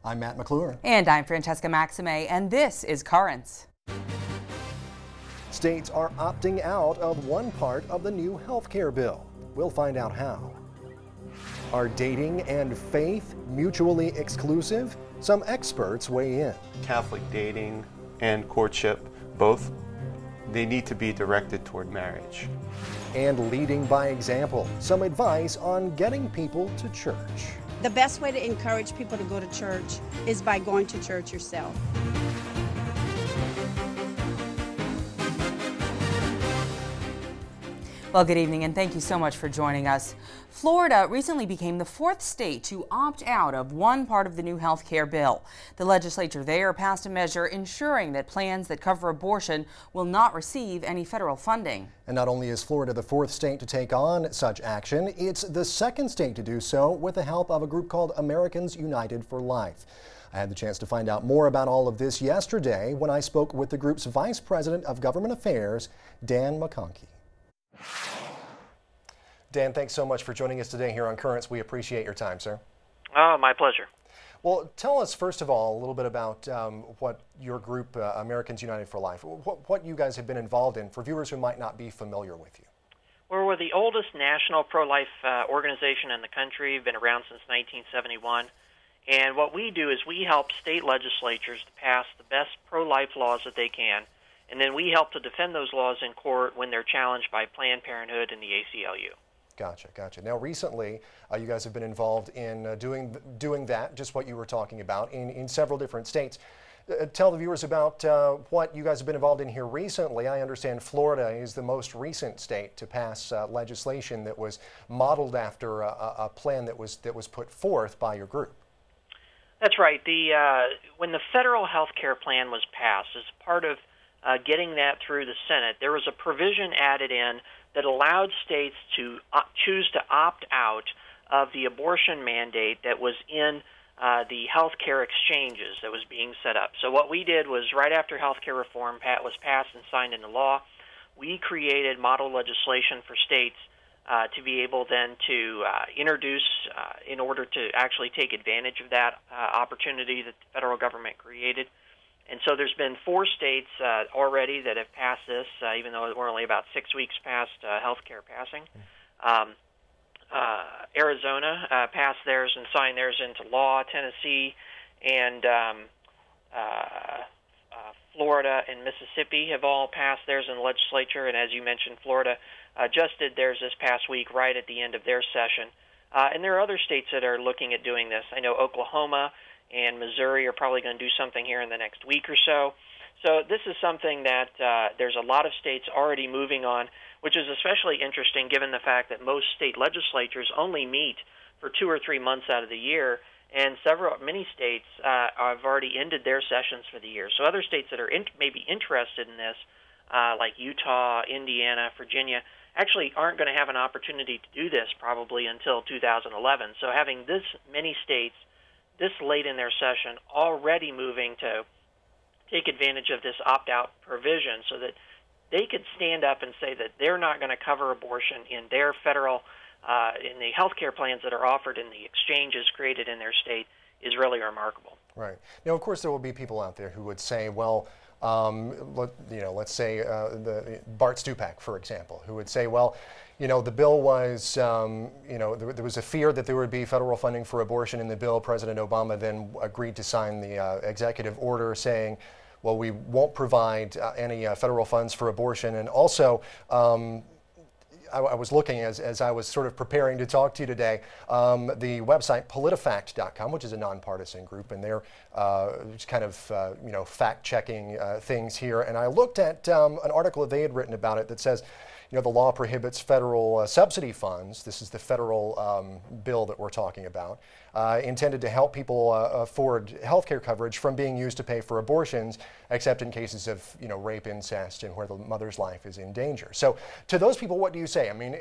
I'm Matt McClure. And I'm Francesca Maxime, and this is Currents. States are opting out of one part of the new health care bill. We'll find out how. Are dating and faith mutually exclusive? Some experts weigh in. Catholic dating and courtship, both, they need to be directed toward marriage. And leading by example, some advice on getting people to church. The best way to encourage people to go to church is by going to church yourself. Well, good evening, and thank you so much for joining us. Florida recently became the fourth state to opt out of one part of the new health care bill. The legislature there passed a measure ensuring that plans that cover abortion will not receive any federal funding. And not only is Florida the fourth state to take on such action, it's the second state to do so with the help of a group called Americans United for Life. I had the chance to find out more about all of this yesterday when I spoke with the group's Vice President of Government Affairs, Dan McConkey. Dan, thanks so much for joining us today here on Currents. We appreciate your time, sir. Oh, my pleasure. Well, tell us, first of all, a little bit about what your group, Americans United for Life, what you guys have been involved in for viewers who might not be familiar with you. Well, we're the oldest national pro-life organization in the country. We've been around since 1971. And what we do is we help state legislatures to pass the best pro-life laws that they can. And then we help to defend those laws in court when they're challenged by Planned Parenthood and the ACLU. Gotcha. Now, recently, you guys have been involved in doing that, just what you were talking about, in several different states. Tell the viewers about what you guys have been involved in here recently. I understand Florida is the most recent state to pass legislation that was modeled after a plan that was put forth by your group. That's right. When the federal health care plan was passed, as part of getting that through the Senate, there was a provision added in that allowed states to choose to opt out of the abortion mandate that was in the health care exchanges that was being set up. So what we did was, right after health care reform was passed and signed into law, we created model legislation for states to be able then to introduce in order to actually take advantage of that opportunity that the federal government created. And so there's been 4 states already that have passed this, even though we're only about 6 weeks past health care passing. Arizona passed theirs and signed theirs into law. Tennessee and Florida and Mississippi have all passed theirs in the legislature. And as you mentioned, Florida just did theirs this past week right at the end of their session. And there are other states that are looking at doing this. I know Oklahoma and Missouri are probably going to do something here in the next week or so. So this is something that there's a lot of states already moving on, which is especially interesting given the fact that most state legislatures only meet for 2 or 3 months out of the year, and many states have already ended their sessions for the year. So other states that are maybe interested in this, like Utah, Indiana, Virginia, actually aren't going to have an opportunity to do this probably until 2011. So having this many states this late in their session already moving to take advantage of this opt-out provision so that they could stand up and say that they're not going to cover abortion in their federal, in the health care plans that are offered in the exchanges created in their state is really remarkable. Right. Now, of course, there will be people out there who would say, well, let's say the Bart Stupak, for example, who would say, well, the bill was, there was a fear that there would be federal funding for abortion in the bill. President Obama then agreed to sign the executive order saying, well, we won't provide any federal funds for abortion. And also, I was looking as I was sort of preparing to talk to you today, the website politifact.com, which is a nonpartisan group, and they're just kind of fact-checking things here. And I looked at an article that they had written about it that says, the law prohibits federal subsidy funds. This is the federal bill that we're talking about, intended to help people afford health care coverage from being used to pay for abortions, except in cases of, rape, incest, and where the mother's life is in danger. So to those people, what do you say? I mean,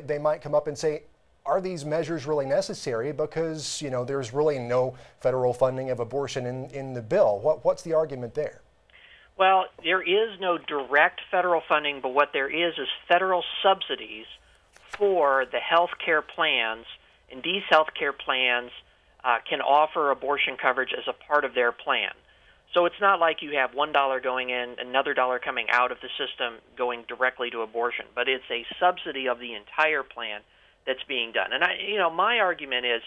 they might come up and say, are these measures really necessary? Because, there's really no federal funding of abortion in the bill. What's the argument there? Well, there is no direct federal funding, but what there is federal subsidies for the health care plans, and these health care plans can offer abortion coverage as a part of their plan. So it's not like you have $1 going in, another dollar coming out of the system going directly to abortion, but it's a subsidy of the entire plan that's being done. And my argument is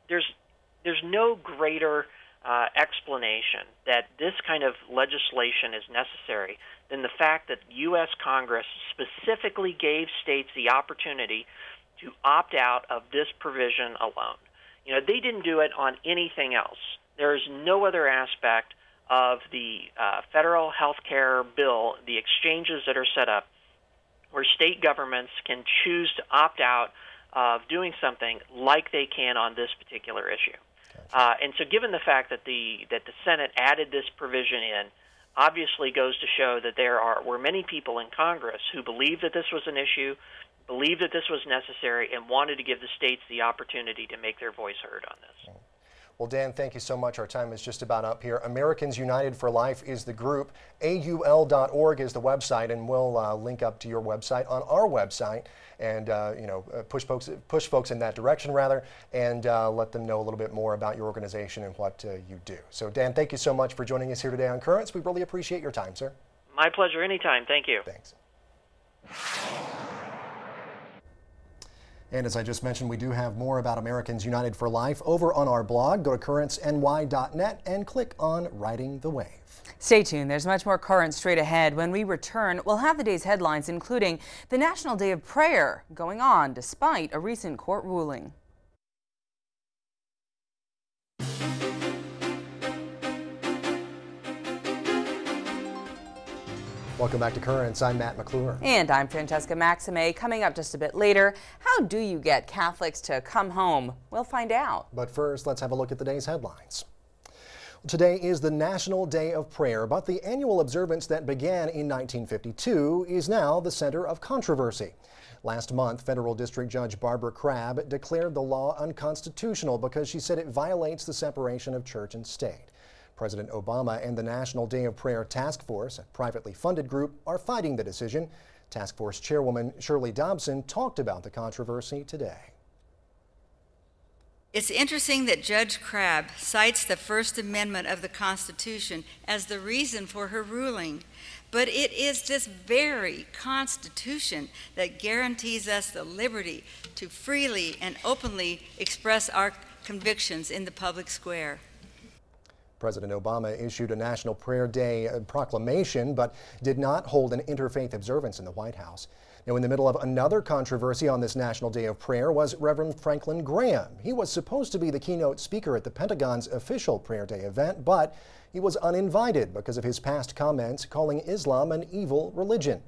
there's no greater explanation that this kind of legislation is necessary than the fact that U.S. Congress specifically gave states the opportunity to opt out of this provision alone. They didn't do it on anything else. There is no other aspect of the federal health care bill, the exchanges that are set up, where state governments can choose to opt out of doing something like they can on this particular issue. And so given the fact that the Senate added this provision in, obviously goes to show that were many people in Congress who believed that this was an issue, believed that this was necessary, and wanted to give the states the opportunity to make their voice heard on this. Well, Dan, thank you so much. Our time is just about up here. Americans United for Life is the group. AUL.org is the website, and we'll link up to your website on our website and push folks in that direction, rather, and let them know a little bit more about your organization and what you do. So, Dan, thank you so much for joining us here today on Currents. We really appreciate your time, sir. My pleasure. Anytime. Thank you. Thanks. And as I just mentioned, we do have more about Americans United for Life over on our blog. Go to currentsny.net and click on Riding the Wave. Stay tuned. There's much more Currents straight ahead. When we return, we'll have the day's headlines, including the National Day of Prayer going on despite a recent court ruling. Welcome back to Currents. I'm Matt McClure. And I'm Francesca Maxime. Coming up just a bit later, how do you get Catholics to come home? We'll find out. But first, let's have a look at the day's headlines. Today is the National Day of Prayer, but the annual observance that began in 1952 is now the center of controversy. Last month, Federal District Judge Barbara Crabb declared the law unconstitutional because she said it violates the separation of church and state. President Obama and the National Day of Prayer Task Force, a privately funded group, are fighting the decision. Task Force Chairwoman Shirley Dobson talked about the controversy today. It's interesting that Judge Crabb cites the First Amendment of the Constitution as the reason for her ruling, but it is this very Constitution that guarantees us the liberty to freely and openly express our convictions in the public square. President Obama issued a National Prayer Day proclamation, but did not hold an interfaith observance in the White House. Now, in the middle of another controversy on this National Day of Prayer was Reverend Franklin Graham. He was supposed to be the keynote speaker at the Pentagon's official Prayer Day event, but he was uninvited because of his past comments calling Islam an evil religion.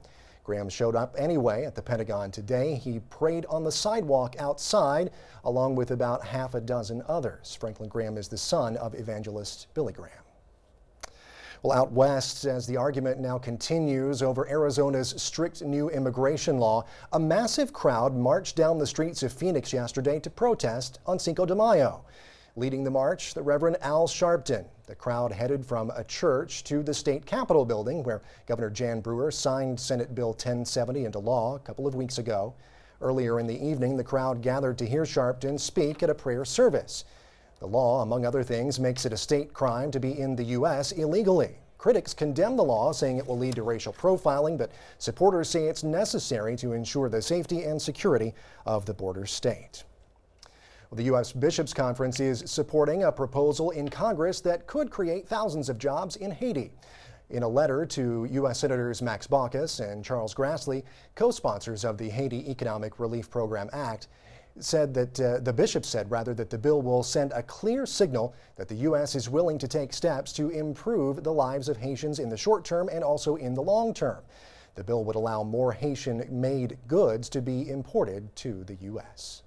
Graham showed up anyway at the Pentagon today. He prayed on the sidewalk outside, along with about half a dozen others. Franklin Graham is the son of evangelist Billy Graham. Well, out west, as the argument now continues over Arizona's strict new immigration law, a massive crowd marched down the streets of Phoenix yesterday to protest on Cinco de Mayo. Leading the march, the Reverend Al Sharpton. The crowd headed from a church to the state capitol building, where Governor Jan Brewer signed Senate Bill 1070 into law a couple of weeks ago. Earlier in the evening, the crowd gathered to hear Sharpton speak at a prayer service. The law, among other things, makes it a state crime to be in the U.S. illegally. Critics condemn the law, saying it will lead to racial profiling, but supporters say it's necessary to ensure the safety and security of the border state. Well, the U.S. Bishops' Conference is supporting a proposal in Congress that could create thousands of jobs in Haiti. In a letter to U.S. Senators Max Baucus and Charles Grassley, co-sponsors of the Haiti Economic Relief Program Act, said that the bishops said that the bill will send a clear signal that the U.S. is willing to take steps to improve the lives of Haitians in the short term and also in the long term. The bill would allow more Haitian-made goods to be imported to the U.S.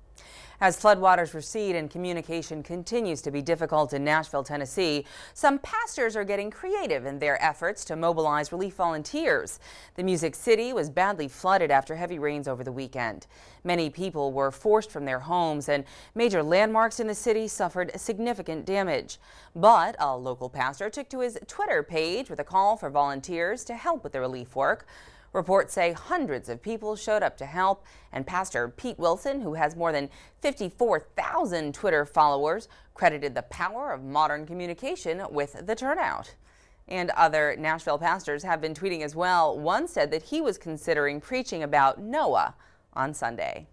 As floodwaters recede and communication continues to be difficult in Nashville, Tennessee, some pastors are getting creative in their efforts to mobilize relief volunteers. The Music City was badly flooded after heavy rains over the weekend. Many people were forced from their homes, and major landmarks in the city suffered significant damage. But a local pastor took to his Twitter page with a call for volunteers to help with the relief work. Reports say hundreds of people showed up to help, and Pastor Pete Wilson, who has more than 54,000 Twitter followers, credited the power of modern communication with the turnout. And other Nashville pastors have been tweeting as well. One said that he was considering preaching about Noah on Sunday.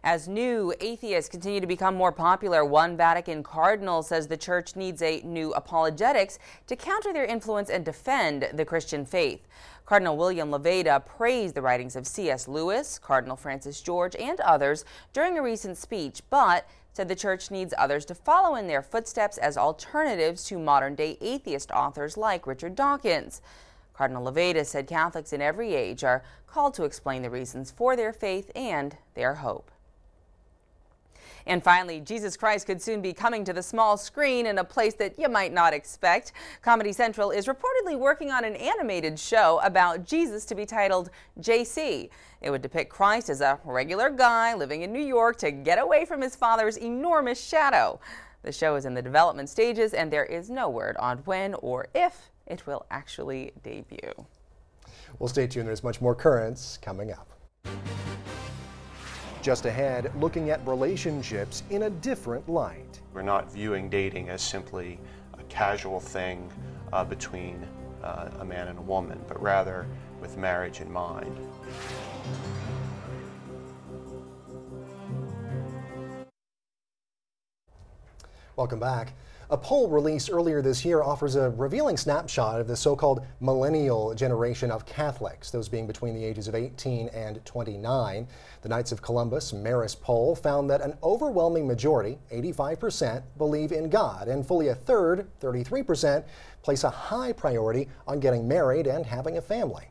As new atheists continue to become more popular, one Vatican cardinal says the church needs a new apologetics to counter their influence and defend the Christian faith. Cardinal William Levada praised the writings of C.S. Lewis, Cardinal Francis George, and others during a recent speech, but said the church needs others to follow in their footsteps as alternatives to modern-day atheist authors like Richard Dawkins. Cardinal Levada said Catholics in every age are called to explain the reasons for their faith and their hope. And finally, Jesus Christ could soon be coming to the small screen in a place that you might not expect. Comedy Central is reportedly working on an animated show about Jesus to be titled JC. It would depict Christ as a regular guy living in New York to get away from his father's enormous shadow. The show is in the development stages, and there is no word on when or if it will actually debut. Well, stay tuned. There's much more Currents coming up. Just ahead, looking at relationships in a different light. We're not viewing dating as simply a casual thing between a man and a woman, but rather with marriage in mind. Welcome back. A poll released earlier this year offers a revealing snapshot of the so-called millennial generation of Catholics, those being between the ages of 18 and 29. The Knights of Columbus Marist poll found that an overwhelming majority, 85%, believe in God, and fully a third, 33%, place a high priority on getting married and having a family.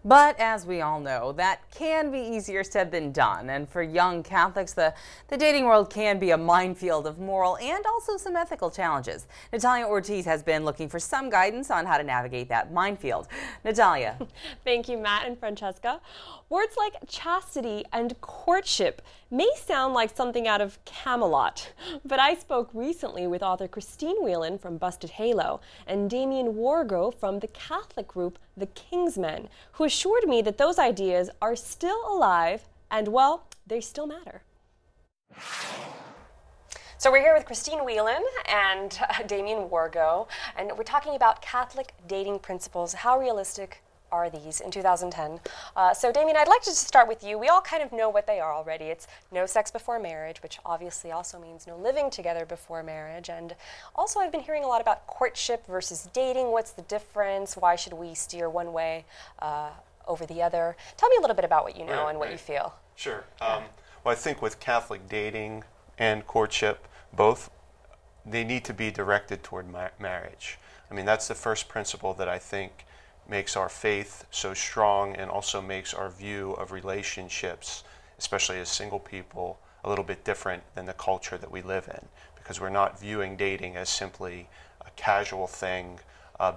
But as we all know, that can be easier said than done. And for young Catholics, the dating world can be a minefield of moral and also some ethical challenges. Natalia Ortiz has been looking for some guidance on how to navigate that minefield. Natalia. Thank you, Matt and Francesca. Words like chastity and courtship may sound like something out of Camelot, but I spoke recently with author Christine Whelan from Busted Halo and Damien Wargo from the Catholic group The Kingsmen, who assured me that those ideas are still alive and, well, they still matter. So we're here with Christine Whelan and Damien Wargo, and we're talking about Catholic dating principles. How realistic are these in 2010? So Damien, I'd like to just start with you. We all kind of know what they are already. It's no sex before marriage, which obviously also means no living together before marriage. And also I've been hearing a lot about courtship versus dating. What's the difference? Why should we steer one way over the other? Tell me a little bit about what you know and what you feel. Sure. Well, I think with Catholic dating and courtship, both, they need to be directed toward marriage. I mean, that's the first principle that I think makes our faith so strong and also makes our view of relationships, especially as single people, a little bit different than the culture that we live in, because we're not viewing dating as simply a casual thing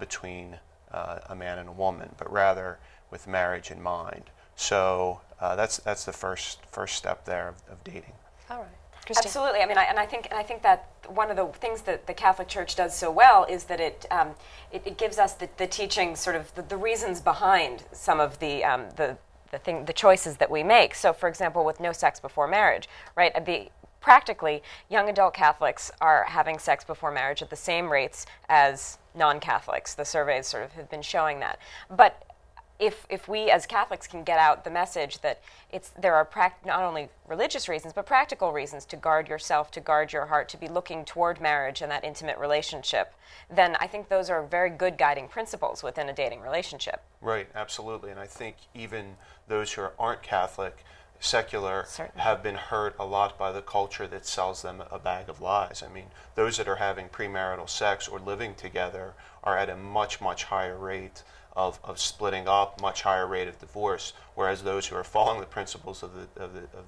between a man and a woman, but rather with marriage in mind. So that's the first step there of dating. All right. Christine. Absolutely. I mean, I think that one of the things that the Catholic Church does so well is that it gives us the teaching, sort of the reasons behind some of the choices that we make. So, for example, with no sex before marriage, right? Practically, young adult Catholics are having sex before marriage at the same rates as non-Catholics. The surveys sort of have been showing that. But if we as Catholics can get out the message that there are not only religious reasons, but practical reasons to guard yourself, to guard your heart, to be looking toward marriage and that intimate relationship, then I think those are very good guiding principles within a dating relationship. Right, absolutely. And I think even those who aren't Catholic, secular, have been hurt a lot by the culture that sells them a bag of lies. I mean, those that are having premarital sex or living together are at a much, much higher rate of splitting up, much higher rate of divorce, whereas those who are following the principles of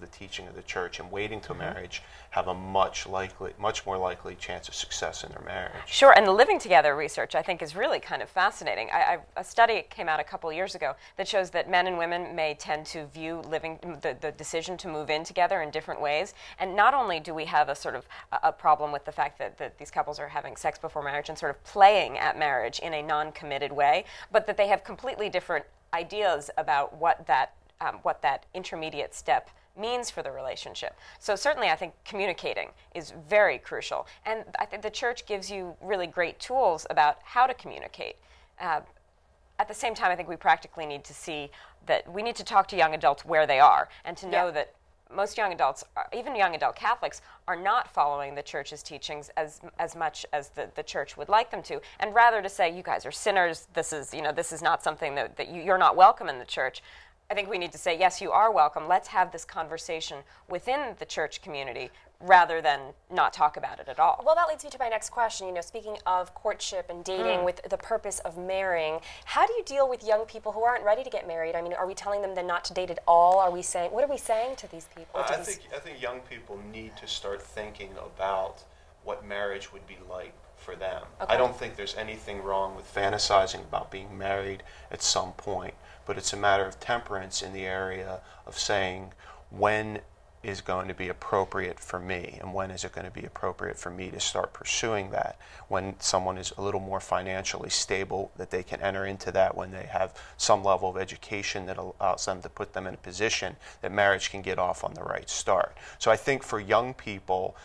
the teaching of the church and waiting till marriage have a much more likely chance of success in their marriage. Sure, and the living together research I think is really kind of fascinating. A study came out a couple years ago that shows that men and women may tend to view the decision to move in together in different ways, and not only do we have a sort of a problem with the fact that these couples are having sex before marriage and sort of playing at marriage in a non-committed way, but that they have completely different ideas about what that intermediate step means for the relationship. So certainly I think communicating is very crucial. And I think the church gives you really great tools about how to communicate. At the same time, I think we practically need to see that we need to talk to young adults where they are and to know that most young adults, even young adult Catholics, are not following the church's teachings as much as the church would like them to, and rather to say, you guys are sinners, this is not something that you're not welcome in the church. I think we need to say, yes, you are welcome. Let's have this conversation within the church community rather than not talk about it at all. Well, that leads me to my next question. Speaking of courtship and dating with the purpose of marrying, how do you deal with young people who aren't ready to get married? I mean, are we telling them then not to date at all? What are we saying to these people? I think young people need to start thinking about what marriage would be like for them. Okay. I don't think there's anything wrong with fantasizing about being married at some point, but it's a matter of temperance in the area of saying when is going to be appropriate for me and when is it going to be appropriate for me to start pursuing that. When someone is a little more financially stable, that they can enter into that, when they have some level of education that allows them to put them in a position that marriage can get off on the right start. So I think for young people,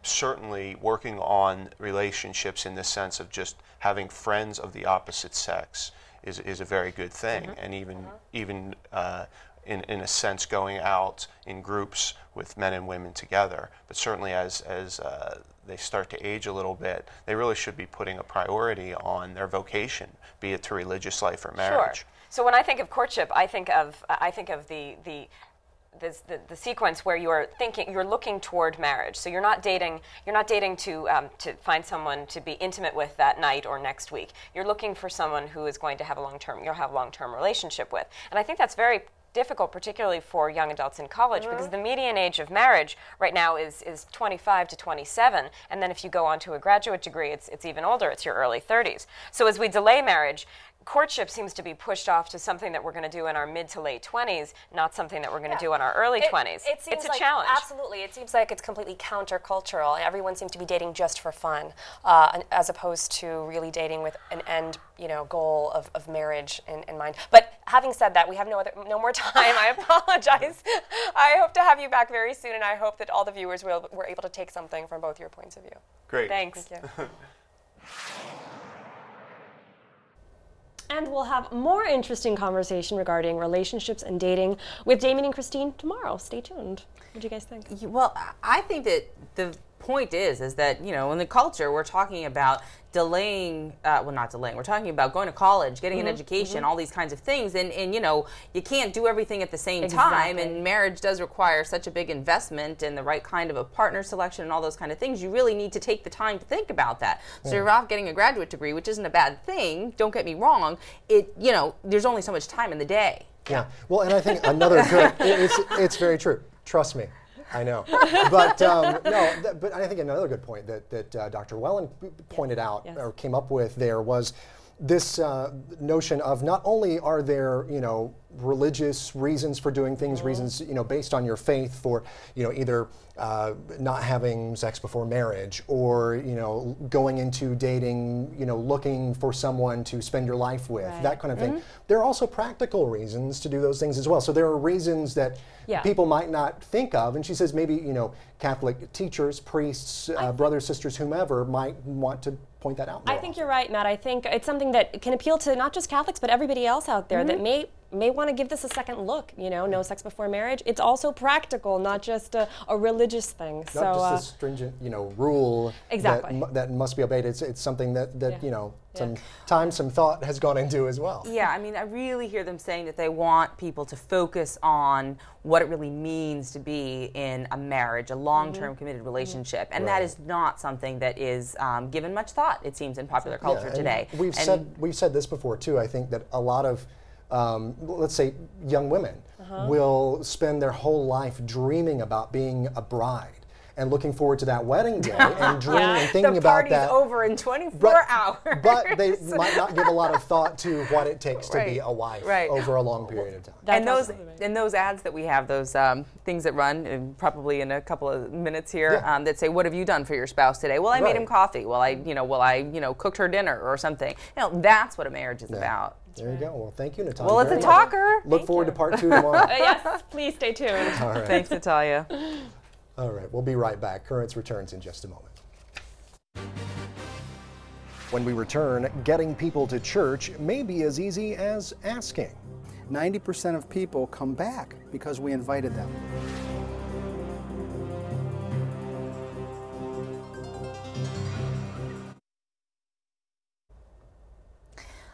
certainly working on relationships in the sense of just having friends of the opposite sex is a very good thing, and even in a sense going out in groups with men and women together. But certainly as they start to age a little bit, they really should be putting a priority on their vocation, be it to religious life or marriage. Sure. So when I think of courtship, I think of the sequence where you're looking toward marriage. So you're not dating to find someone to be intimate with that night or next week. You're looking for someone who is going to have a long-term relationship with. And I think that's very difficult, particularly for young adults in college, because the median age of marriage right now is 25 to 27, and then if you go on to a graduate degree, it's even older, it's your early 30s. So as we delay marriage, courtship seems to be pushed off to something that we're going to do in our mid to late 20s, not something that we're going to do in our early 20s. It's a challenge. Absolutely. It seems like it's completely countercultural. Everyone seems to be dating just for fun, as opposed to really dating with an end, goal of marriage in mind. But having said that, we have no more time. I apologize. I hope to have you back very soon, and I hope that all the viewers were able to take something from both your points of view. Great. Thanks. Thank you. And we'll have more interesting conversation regarding relationships and dating with Damien and Christine tomorrow. Stay tuned. What do you guys think? Well, I think that the point is that, in the culture, we're talking about delaying, not delaying, we're talking about going to college, getting an education, all these kinds of things, and you can't do everything at the same time, and marriage does require such a big investment and the right kind of a partner selection and all those kind of things. You really need to take the time to think about that. So you're off getting a graduate degree, which isn't a bad thing, don't get me wrong, there's only so much time in the day. Yeah, well, and I think another good, it's very true, trust me. I know, but but I think another good point that Dr. Wellen pointed out or came up with there was this notion of not only are there religious reasons for doing things, reasons based on your faith for either not having sex before marriage or going into dating looking for someone to spend your life with, that kind of thing. There are also practical reasons to do those things as well. So there are reasons that people might not think of, and she says maybe Catholic teachers, priests, brothers, sisters, whomever might want to point that out more. I think you're right, Matt. I think it's something that can appeal to not just Catholics, but everybody else out there that may want to give this a second look. No sex before marriage. It's also practical, not just a religious thing. Not just a stringent, rule that must be obeyed. It's something that some time, some thought has gone into as well. Yeah, I mean, I really hear them saying that they want people to focus on what it really means to be in a marriage, a long-term committed relationship, and that is not something that is given much thought, it seems, in popular culture today. We've said this before too. I think that a lot of let's say young women will spend their whole life dreaming about being a bride and looking forward to that wedding day and dreaming and thinking about that. The party's over in 24 hours. But they might not give a lot of thought to what it takes to be a wife over a long period of time. And those ads that we have, those things that run probably in a couple of minutes here that say, "What have you done for your spouse today?" Well, I made him coffee. Well, I cooked her dinner or something. That's what a marriage is about. There you go. Well, thank you, Natalia. Well, it's a very much. talker. Look forward to part 2 tomorrow. Yes, please stay tuned. All right. Thanks, Natalia. All right, we'll be right back. Currents returns in just a moment. When we return, getting people to church may be as easy as asking. 90% of people come back because we invited them.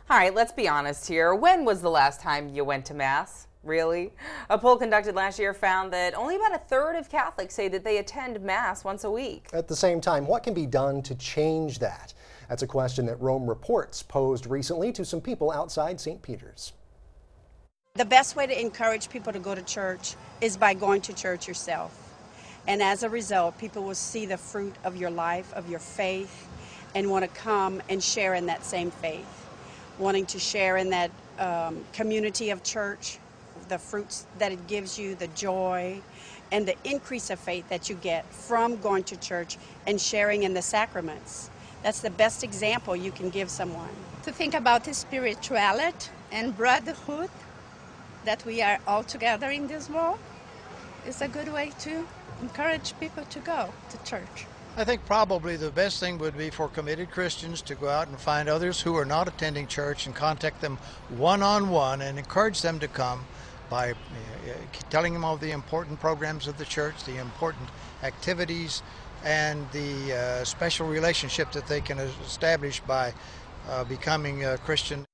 All right, let's be honest here. When was the last time you went to Mass? Really? A poll conducted last year found that only about a third of Catholics say that they attend Mass once a week. At the same time, what can be done to change that? That's a question that Rome Reports posed recently to some people outside St. Peter's. The best way to encourage people to go to church is by going to church yourself. And as a result, people will see the fruit of your life, of your faith, and want to come and share in that same faith. Wanting to share in that community of church, the fruits that it gives you, the joy, and the increase of faith that you get from going to church and sharing in the sacraments. That's the best example you can give someone. To think about the spirituality and brotherhood, that we are all together in this world, is a good way to encourage people to go to church. I think probably the best thing would be for committed Christians to go out and find others who are not attending church and contact them one-on-one and encourage them to come by telling them of the important programs of the church, the important activities, and the special relationship that they can establish by becoming a Christian.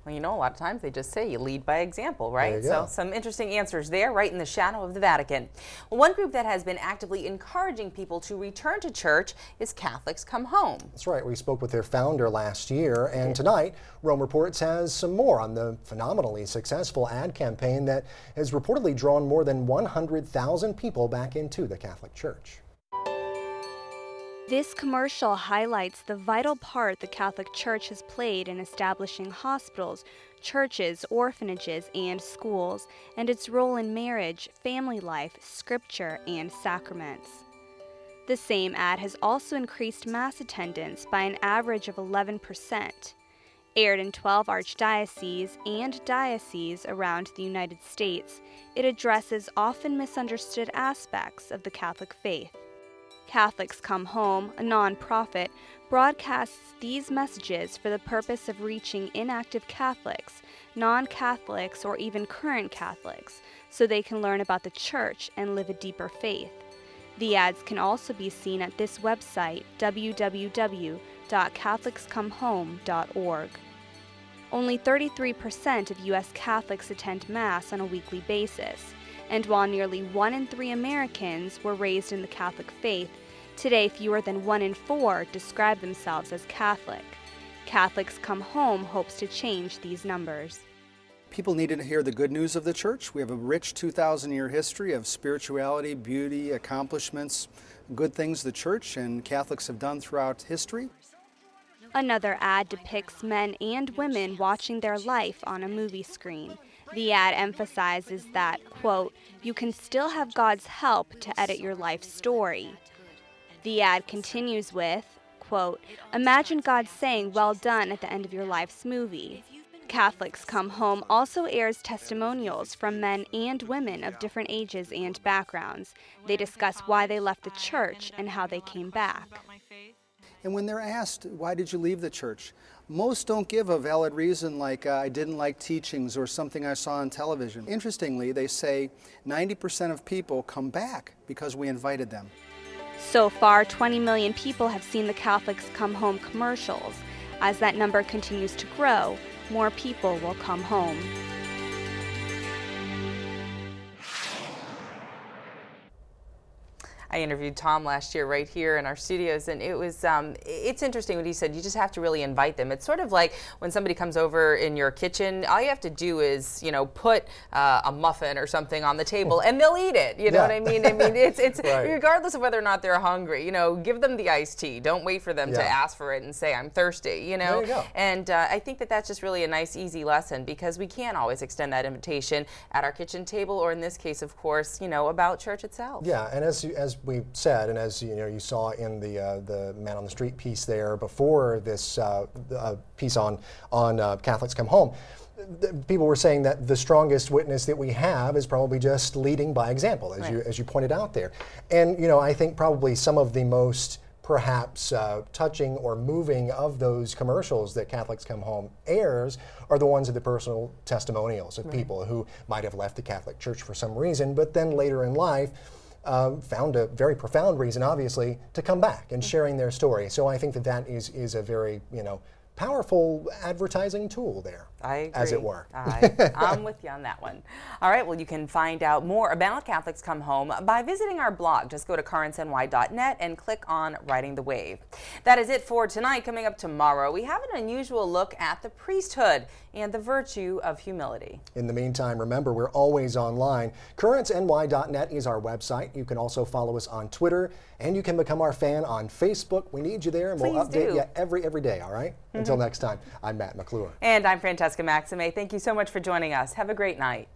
Well, you know, a lot of times they just say you lead by example, right? There you So go. some interesting answers there, right in the shadow of the Vatican. Well, one group that has been actively encouraging people to return to church is Catholics Come Home. That's right. We spoke with their founder last year, and tonight, Rome Reports has some more on the phenomenally successful ad campaign that has reportedly drawn more than 100,000 people back into the Catholic Church. This commercial highlights the vital part the Catholic Church has played in establishing hospitals, churches, orphanages, and schools, and its role in marriage, family life, scripture, and sacraments. The same ad has also increased Mass attendance by an average of 11%. Aired in 12 archdioceses and dioceses around the United States, it addresses often misunderstood aspects of the Catholic faith. Catholics Come Home, a non-profit, broadcasts these messages for the purpose of reaching inactive Catholics, non-Catholics, or even current Catholics, so they can learn about the Church and live a deeper faith. The ads can also be seen at this website, www.catholicscomehome.org. Only 33% of U.S. Catholics attend Mass on a weekly basis, and while nearly 1 in 3 Americans were raised in the Catholic faith, today fewer than 1 in 4 describe themselves as Catholic. Catholics Come Home hopes to change these numbers. People needed to hear the good news of the church. We have a rich 2,000-year history of spirituality, beauty, accomplishments, good things the church and Catholics have done throughout history. Another ad depicts men and women watching their life on a movie screen. The ad emphasizes that, quote, you can still have God's help to edit your life story. The ad continues with, quote, imagine God saying, well done at the end of your life's movie. Catholics Come Home also airs testimonials from men and women of different ages and backgrounds. They discuss why they left the church and how they came back. And when they're asked, why did you leave the church? Most don't give a valid reason like, I didn't like teachings or something I saw on television. Interestingly, they say 90% of people come back because we invited them. So far, 20 million people have seen the Catholics Come Home commercials. As that number continues to grow, more people will come home. I interviewed Tom last year right here in our studios, and it was it's interesting what he said. You just have to really invite them. It's sort of like when somebody comes over in your kitchen, all you have to do is, you know, put a muffin or something on the table and they'll eat it. You know what I mean? It's right. Regardless of whether or not they're hungry, you know, give them the iced tea. Don't wait for them to ask for it and say, I'm thirsty, you know? There you go. And I think that that's just really a nice, easy lesson, because we can't always extend that invitation at our kitchen table, or in this case, of course, you know, about church itself. Yeah, and as we said, and as you saw in the Man on the Street piece there before this piece on Catholics Come Home, people were saying that the strongest witness that we have is probably just leading by example, as you pointed out there. And I think probably some of the most perhaps touching or moving of those commercials that Catholics Come Home airs are the ones of the personal testimonials of people who might have left the Catholic Church for some reason, but then later in life found a very profound reason, obviously, to come back and sharing their story. So I think that is a very, powerful advertising tool there. I agree. As it were. I'm with you on that one. All right, well, you can find out more about Catholics Come Home by visiting our blog. Just go to currentsny.net and click on Riding the Wave. That is it for tonight. Coming up tomorrow, we have an unusual look at the priesthood and the virtue of humility. In the meantime, remember, we're always online. Currentsny.net is our website. You can also follow us on Twitter, and you can become our fan on Facebook. We need you there, and we'll update you every day, all right? Until next time, I'm Matt McClure. And I'm Francesca Maxime. Thank you so much for joining us. Have a great night.